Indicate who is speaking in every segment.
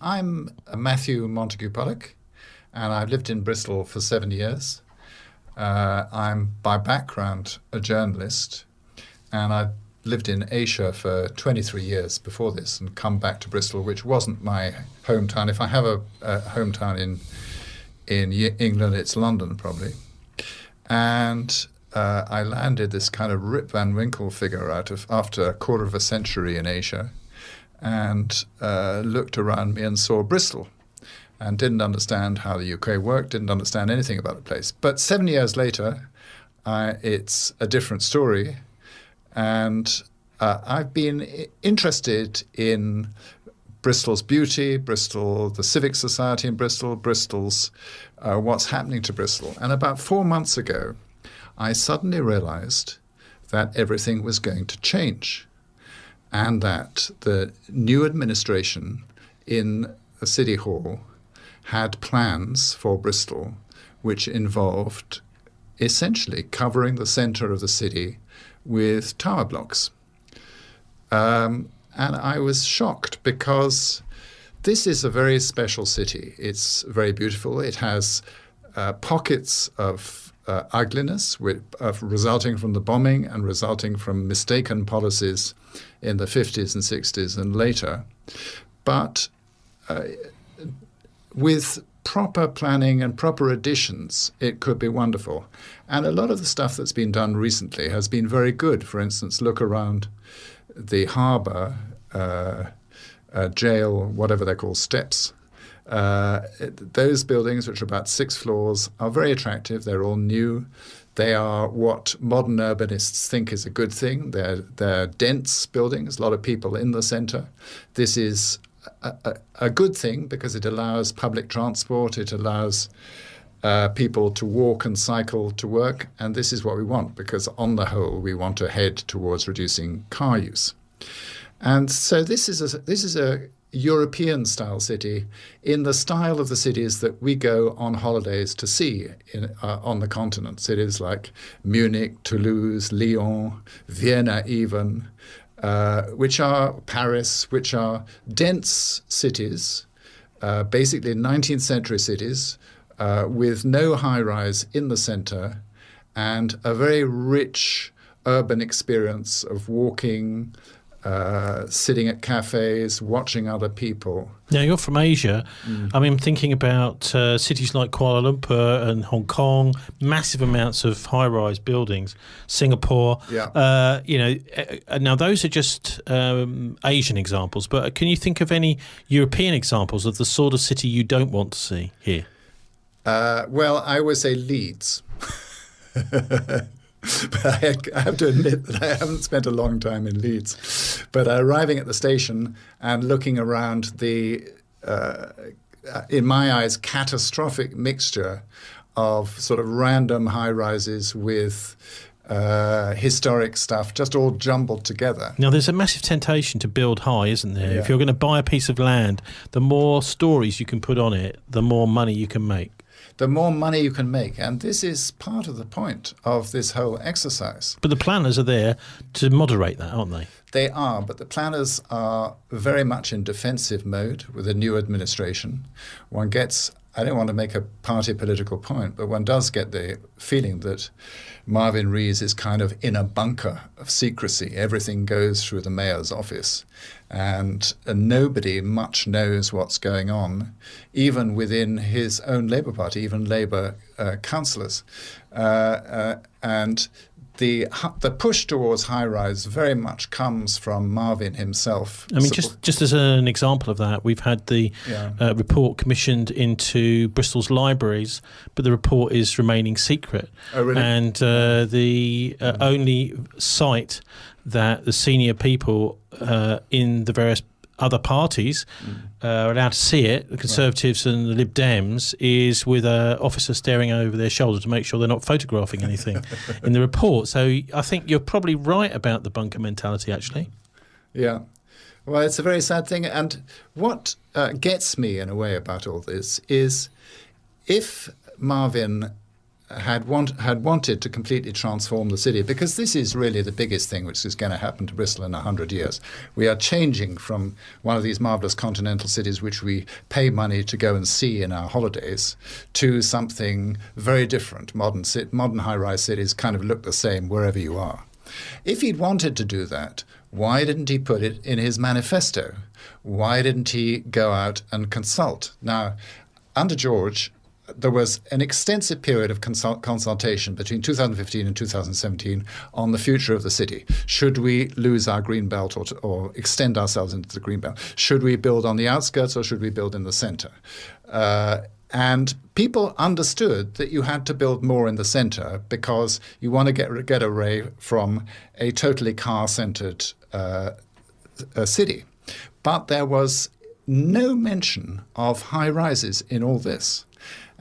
Speaker 1: I'm Matthew Montagu-Pollock, and I've lived in Bristol for 7 years. I'm by background a journalist, and I've lived in Asia for 23 years before this and come back to Bristol, which wasn't my hometown. If I have a hometown in England, it's London probably. And I landed this kind of Rip Van Winkle figure after a quarter of a century in Asia, and looked around me and saw Bristol and didn't understand how the UK worked, didn't understand anything about the place. But 7 years later, it's a different story. And I've been interested in Bristol's beauty, Bristol, the civic society in Bristol, Bristol's what's happening to Bristol. And about 4 months ago, I suddenly realized that everything was going to change, and that the new administration in the City Hall had plans for Bristol which involved essentially covering the centre of the city with tower blocks. And I was shocked because this is a very special city. It's very beautiful. It has pockets of ugliness resulting from the bombing and resulting from mistaken policies in the 50s and 60s and later. But with proper planning and proper additions, it could be wonderful. And a lot of the stuff that's been done recently has been very good. For instance, look around the harbour, jail, whatever they're called, steps. Those buildings, which are about 6 floors, are very attractive. They're all new. They are what modern urbanists think is a good thing. They're dense buildings, a lot of people in the centre. This is a good thing because it allows public transport, it allows people to walk and cycle to work, and this is what we want, because on the whole we want to head towards reducing car use. And so this is a European-style city in the style of the cities that we go on holidays to see on the continent. Cities like Munich, Toulouse, Lyon, Vienna even, which are Paris, which are dense cities, basically 19th century cities, with no high-rise in the centre, and a very rich urban experience of walking, sitting at cafes, watching other people.
Speaker 2: Now, you're from Asia. I mean, thinking about cities like Kuala Lumpur and Hong Kong, massive amounts of high-rise buildings, Singapore.
Speaker 1: Yeah.
Speaker 2: Now those are just Asian examples, but can you think of any European examples of the sort of city you don't want to see here?
Speaker 1: Well, I would say Leeds. But I have to admit that I haven't spent a long time in Leeds. But arriving at the station and looking around the, in my eyes, catastrophic mixture of sort of random high-rises with historic stuff, just all jumbled together.
Speaker 2: Now, there's a massive temptation to build high, isn't there?
Speaker 1: Yeah.
Speaker 2: If you're going to buy a piece of land, the more stories you can put on it, the more money you can make.
Speaker 1: The more money you can make. And this is part of the point of this whole exercise.
Speaker 2: But the planners are there to moderate that, aren't they?
Speaker 1: They are, but the planners are very much in defensive mode with the new administration. One gets, I don't want to make a party political point, but one does get the feeling that Marvin Rees is kind of in a bunker of secrecy. Everything goes through the mayor's office, and nobody much knows what's going on, even within his own Labour Party, even Labour councillors. And the push towards high-rise very much comes from Marvin himself.
Speaker 2: I mean, just as an example of that, we've had the report commissioned into Bristol's libraries, but the report is remaining secret.
Speaker 1: Oh, really?
Speaker 2: And the only site that the senior people in the various other parties are allowed to see it, the Conservatives and the Lib Dems, is with an officer staring over their shoulder to make sure they're not photographing anything in the report. So I think you're probably right about the bunker mentality, actually.
Speaker 1: Yeah. Well, it's a very sad thing. And what gets me, in a way, about all this is if Marvin had wanted to completely transform the city, because this is really the biggest thing which is going to happen to Bristol in 100 years. We are changing from one of these marvellous continental cities which we pay money to go and see in our holidays to something very different. Modern high-rise cities kind of look the same wherever you are. If he'd wanted to do that, why didn't he put it in his manifesto? Why didn't he go out and consult? Now, under George, there was an extensive period of consultation between 2015 and 2017 on the future of the city. Should we lose our green belt or extend ourselves into the green belt? Should we build on the outskirts or should we build in the centre? And people understood that you had to build more in the centre because you want to get away from a totally car-centred city. But there was no mention of high-rises in all this.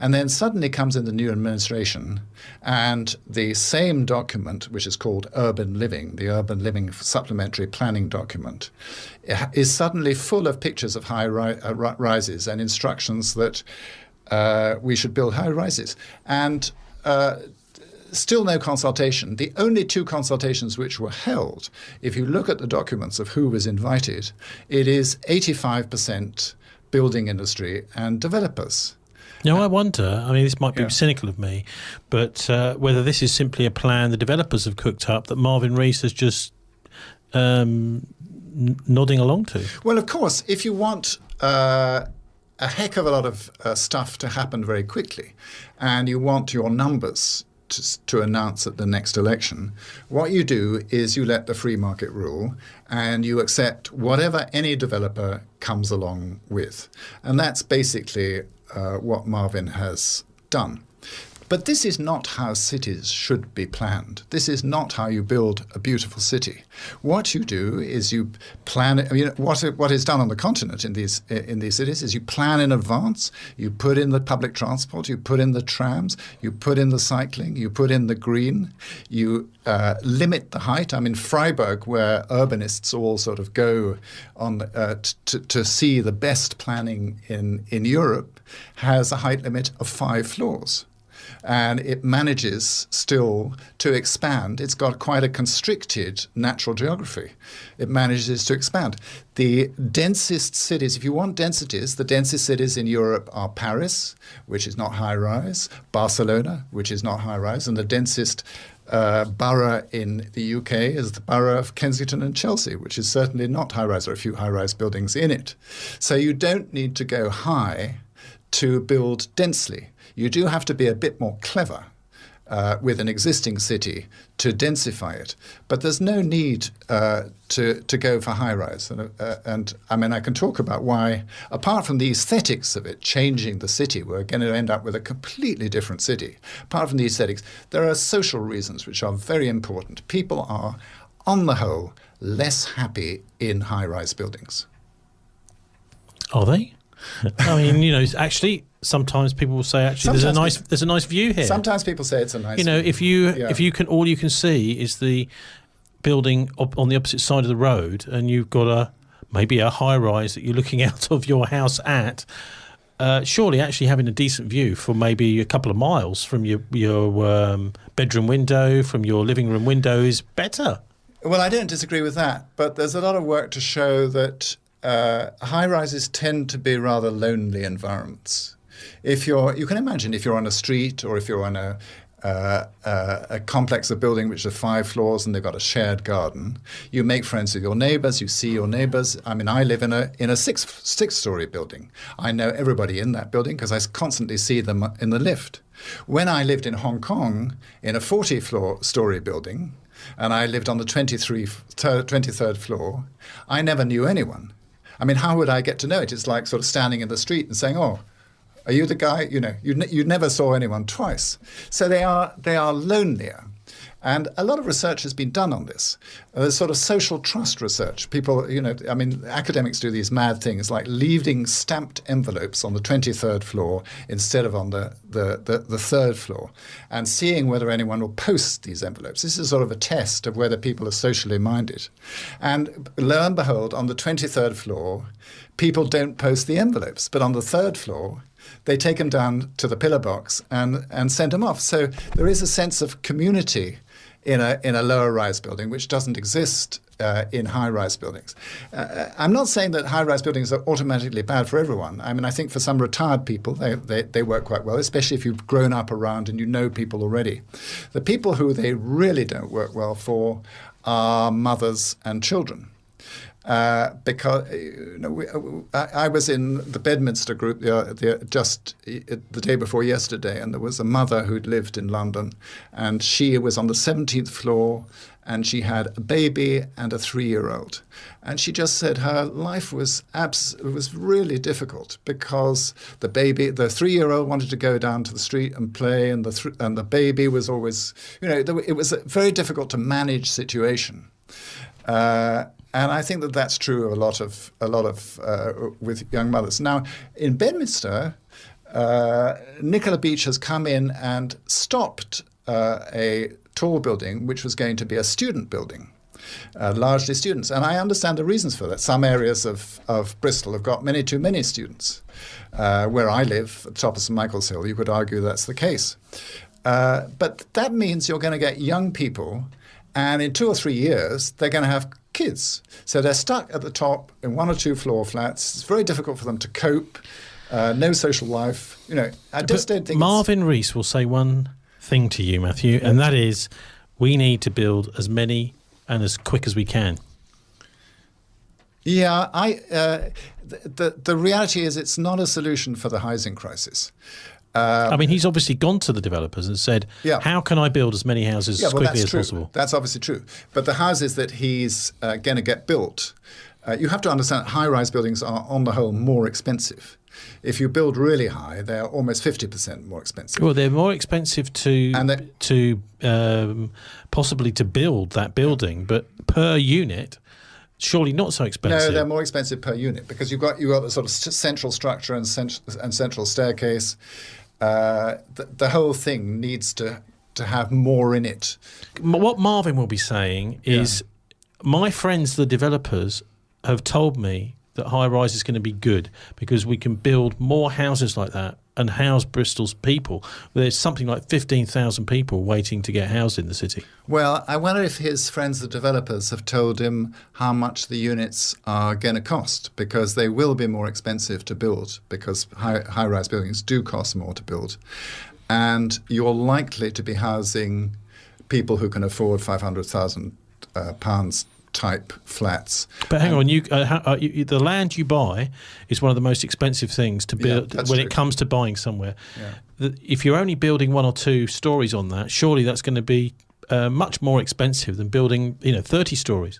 Speaker 1: And then suddenly comes in the new administration, and the same document, which is called Urban Living, the Urban Living Supplementary Planning Document, is suddenly full of pictures of high rises and instructions that we should build high rises. And still no consultation. The only two consultations which were held, if you look at the documents of who was invited, it is 85% building industry and developers.
Speaker 2: Now, I wonder, I mean, this might be cynical of me, but whether this is simply a plan the developers have cooked up that Marvin Rees is just nodding along to.
Speaker 1: Well, of course, if you want a heck of a lot of stuff to happen very quickly, and you want your numbers to announce at the next election, what you do is you let the free market rule and you accept whatever any developer comes along with. And that's basically what Marvin has done. But this is not how cities should be planned. This is not how you build a beautiful city. What you do is you plan. I mean, what is done on the continent in these cities is you plan in advance. You put in the public transport. You put in the trams. You put in the cycling. You put in the green. You limit the height. I mean, Freiburg, where urbanists all sort of go on to see the best planning in Europe, has a height limit of 5 floors. And it manages still to expand. It's got quite a constricted natural geography. It manages to expand. The densest cities, if you want densities, the densest cities in Europe are Paris, which is not high-rise, Barcelona, which is not high-rise, and the densest borough in the UK is the borough of Kensington and Chelsea, which is certainly not high-rise. There are a few high-rise buildings in it. So you don't need to go high to build densely. You do have to be a bit more clever with an existing city to densify it. But there's no need to go for high-rise. And I mean, I can talk about why, apart from the aesthetics of it, changing the city, we're going to end up with a completely different city. Apart from the aesthetics, there are social reasons which are very important. People are, on the whole, less happy in high-rise buildings.
Speaker 2: Are they? I mean, you know, actually, sometimes people will say, actually, there's a nice view here.
Speaker 1: Sometimes people say it's a nice.
Speaker 2: You know,
Speaker 1: view.
Speaker 2: if you can, all you can see is the building on the opposite side of the road, and you've got maybe a high rise that you're looking out of your house at. Surely, actually having a decent view for maybe a couple of miles from your bedroom window, from your living room window, is better.
Speaker 1: Well, I don't disagree with that, but there's a lot of work to show that high-rises tend to be rather lonely environments. You can imagine if you're on a street or if you're on a complex of building which are 5 floors and they've got a shared garden, you make friends with your neighbours, you see your neighbours. I mean, I live in a six-story building. I know everybody in that building because I constantly see them in the lift. When I lived in Hong Kong in a 40-story building, and I lived on the 23rd floor, I never knew anyone. I mean, how would I get to know it? It's like sort of standing in the street and saying, "Oh, are you the guy?" You know, you never saw anyone twice. So they are lonelier. And a lot of research has been done on this. There's sort of social trust research. People, you know, I mean, academics do these mad things like leaving stamped envelopes on the 23rd floor instead of on the 3rd floor and seeing whether anyone will post these envelopes. This is sort of a test of whether people are socially minded. And lo and behold, on the 23rd floor, people don't post the envelopes. But on the 3rd floor, they take them down to the pillar box and send them off. So there is a sense of community in a lower rise building, which doesn't exist in high rise buildings. I'm not saying that high rise buildings are automatically bad for everyone. I mean, I think for some retired people, they work quite well, especially if you've grown up around and you know people already. The people who they really don't work well for are mothers and children. Because I was in the Bedminster group just the day before yesterday, and there was a mother who'd lived in London, and she was on the 17th floor, and she had a baby and a 3-year-old. And she just said her life was really difficult because the 3-year-old wanted to go down to the street and play, and the baby was always, it was a very difficult to manage situation. And I think that that's true of a lot of with young mothers. Now, in Bedminster, Nicola Beach has come in and stopped a tall building which was going to be a student building, largely students. And I understand the reasons for that. Some areas of Bristol have got many too many students. Where I live, at the top of St Michael's Hill, you could argue that's the case. But that means you're going to get young people, and in 2 or 3 years, they're going to have kids. So they're stuck at the top in 1 or 2 floor flats. It's very difficult for them to cope. No social life. I just don't think
Speaker 2: Marvin Rees will say one thing to you, Matthew, and that is we need to build as many and as quick as we can.
Speaker 1: Yeah, the reality is it's not a solution for the housing crisis.
Speaker 2: I mean, he's obviously gone to the developers and said, how can I build as many houses as quickly as possible?
Speaker 1: That's obviously true. But the houses that he's going to get built, you have to understand that high-rise buildings are, on the whole, more expensive. If you build really high, they're almost 50% more expensive.
Speaker 2: Well, they're more expensive to possibly to build that building, but per unit, surely not so expensive.
Speaker 1: No, they're more expensive per unit because you've got the sort of central structure and central staircase. The whole thing needs to have more in it.
Speaker 2: What Marvin will be saying is, my friends, the developers, have told me that high-rise is going to be good because we can build more houses like that and house Bristol's people. There's something like 15,000 people waiting to get housed in the city.
Speaker 1: Well, I wonder if his friends, the developers, have told him how much the units are going to cost, because they will be more expensive to build because high-rise buildings do cost more to build. And you're likely to be housing people who can afford £500,000 type flats.
Speaker 2: But hang on, the land you buy is one of the most expensive things to build when it comes to buying somewhere. Yeah. If you're only building 1 or 2 stories on that, surely that's going to be much more expensive than building 30 stories.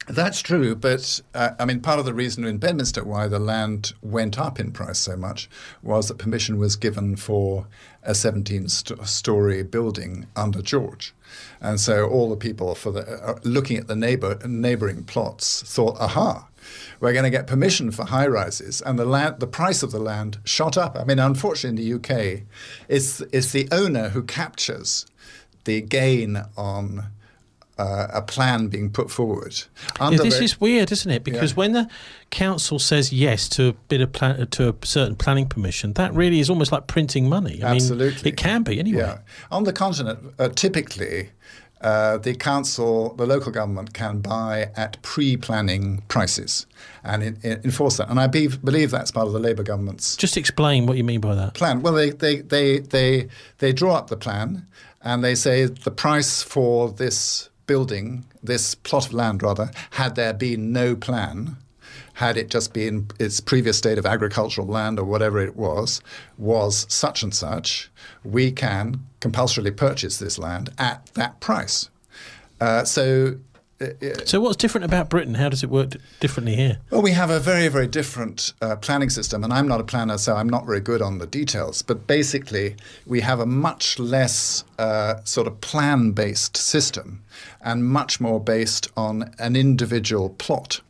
Speaker 1: That's true, but I mean, part of the reason in Bedminster why the land went up in price so much was that permission was given for a 17-story building under George. And so all the people looking at the neighbouring plots thought, aha, we're going to get permission for high rises, and the price of the land shot up. I mean, unfortunately, in the UK, it's the owner who captures the gain on a plan being put forward.
Speaker 2: This is weird, isn't it? Because when the council says yes to a bit of to a certain planning permission, that really is almost like printing money.
Speaker 1: Absolutely.
Speaker 2: I mean, it can be anyway. Yeah.
Speaker 1: On the continent, typically, the local government can buy at pre-planning prices and enforce that. And I believe that's part of the Labour government's.
Speaker 2: Just explain what you mean by that.
Speaker 1: Plan. Well, they draw up the plan and they say the price for this building, this plot of land rather, had there been no plan, had it just been its previous state of agricultural land or whatever it was such and such, we can compulsorily purchase this land at that price. So
Speaker 2: what's different about Britain? How does it work differently here?
Speaker 1: Well, we have a very, very different planning system, and I'm not a planner, so I'm not very good on the details. But basically, we have a much less sort of plan-based system and much more based on an individual plot.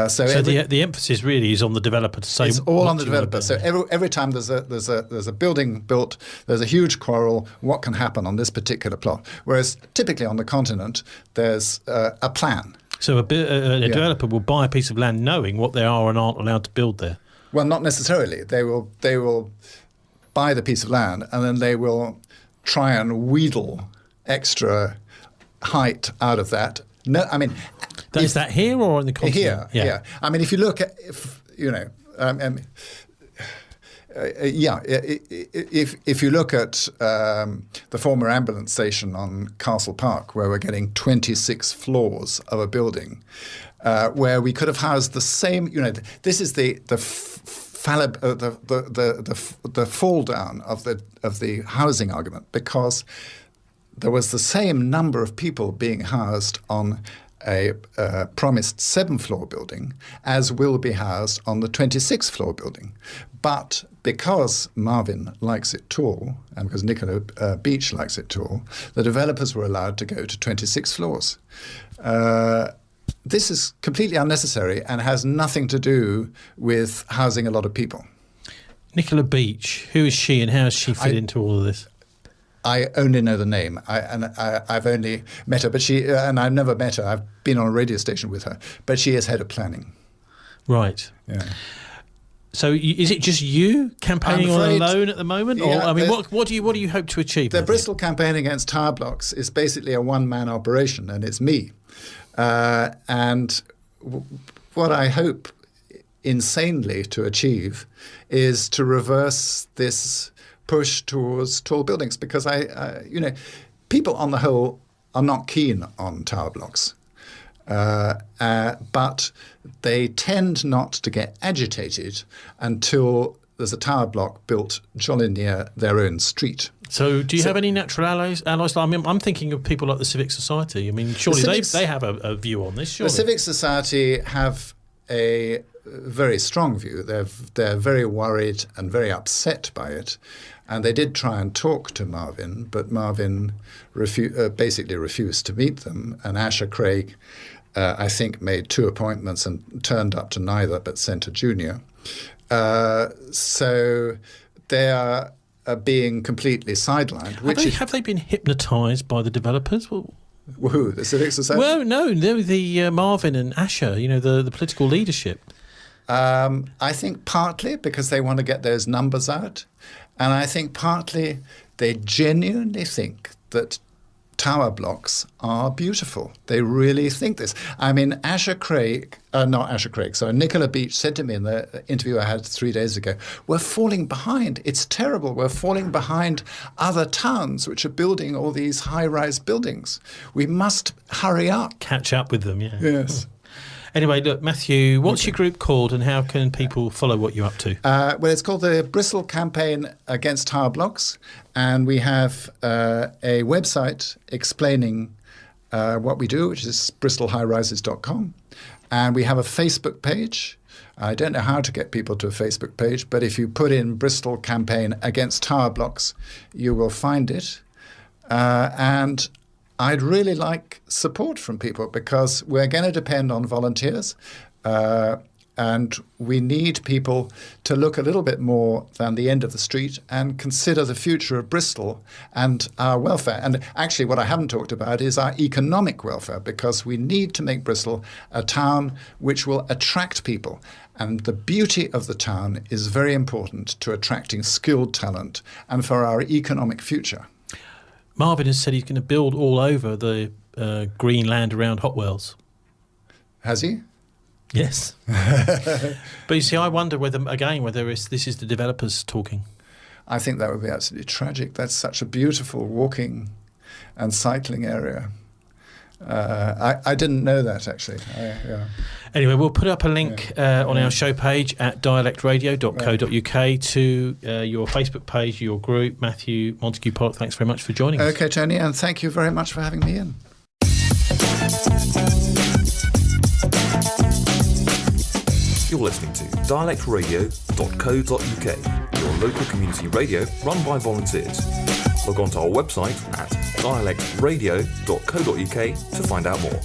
Speaker 1: So
Speaker 2: the emphasis really is on the developer to say
Speaker 1: it's all on the developer. So every time there's a building built, there's a huge quarrel. What can happen on this particular plot? Whereas typically on the continent, there's a plan.
Speaker 2: So a developer will buy a piece of land knowing what they are and aren't allowed to build there.
Speaker 1: Well, not necessarily. They will buy the piece of land, and then they will try and wheedle extra height out of that. No, I mean,
Speaker 2: is that here or on the continent?
Speaker 1: Here. I mean, if you look at, if you look at the former ambulance station on Castle Park, where we're getting 26 floors of a building, where we could have housed the same. This is the fall down of the housing argument, because there was the same number of people being housed on a promised 7-floor building as will be housed on the 26-floor building. But because Marvin likes it tall, and because Nicola Beach likes it tall, the developers were allowed to go to 26 floors. This is completely unnecessary and has nothing to do with housing a lot of people.
Speaker 2: Nicola Beach, who is she and how does she fit into all of this?
Speaker 1: I only know the name, I've only met her, but and I've never met her. I've been on a radio station with her, but she is head of planning.
Speaker 2: Right.
Speaker 1: Yeah.
Speaker 2: So is it just you campaigning on alone at the moment? Or
Speaker 1: Yeah,
Speaker 2: I mean, what do you hope to achieve?
Speaker 1: The Bristol campaign against tower blocks is basically a one-man operation, and it's me. And what I hope insanely to achieve is to reverse this push towards tall buildings, because people on the whole are not keen on tower blocks. But they tend not to get agitated until there's a tower block built jolly near their own street.
Speaker 2: So do you have any natural allies? I mean, I'm thinking of people like the Civic Society. I mean, surely they have a view on this, surely.
Speaker 1: The Civic Society have a very strong view. They're very worried and very upset by it. And they did try and talk to Marvin, but Marvin basically refused to meet them. And Asher Craig, I think, made 2 appointments and turned up to neither, but sent a junior. So they are being completely sidelined.
Speaker 2: Have they been hypnotised by the developers?
Speaker 1: Who? The Civic Society?
Speaker 2: Well, no, the Marvin and Asher, the political leadership.
Speaker 1: I think partly because they want to get those numbers out. And I think partly they genuinely think that tower blocks are beautiful. They really think this. I mean, Nicola Beach said to me in the interview I had 3 days ago, we're falling behind. It's terrible. We're falling behind other towns which are building all these high-rise buildings. We must hurry up.
Speaker 2: Catch up with them, yeah.
Speaker 1: Yes.
Speaker 2: Anyway, look, Matthew, what's your group called and how can people follow what you're up to?
Speaker 1: Well, it's called the Bristol Campaign Against Tower Blocks, and we have a website explaining what we do, which is bristolhighrises.com, and we have a Facebook page. I don't know how to get people to a Facebook page, but if you put in Bristol Campaign Against Tower Blocks, you will find it. And I'd really like support from people, because we're going to depend on volunteers, and we need people to look a little bit more than the end of the street and consider the future of Bristol and our welfare. And actually what I haven't talked about is our economic welfare, because we need to make Bristol a town which will attract people. And the beauty of the town is very important to attracting skilled talent and for our economic future.
Speaker 2: Marvin has said he's going to build all over the green land around Hotwells.
Speaker 1: Has he?
Speaker 2: Yes. But you see, I wonder whether this is the developers talking.
Speaker 1: I think that would be absolutely tragic. That's such a beautiful walking and cycling area. I didn't know that, actually.
Speaker 2: Anyway, we'll put up a link on our show page at dialectradio.co.uk to your Facebook page, your group. Matthew Montagu-Pollock, thanks very much for joining us.
Speaker 1: Okay, Tony, and thank you very much for having me in.
Speaker 3: You're listening to dialectradio.co.uk, your local community radio run by volunteers. Log on to our website at dialectradio.co.uk to find out more.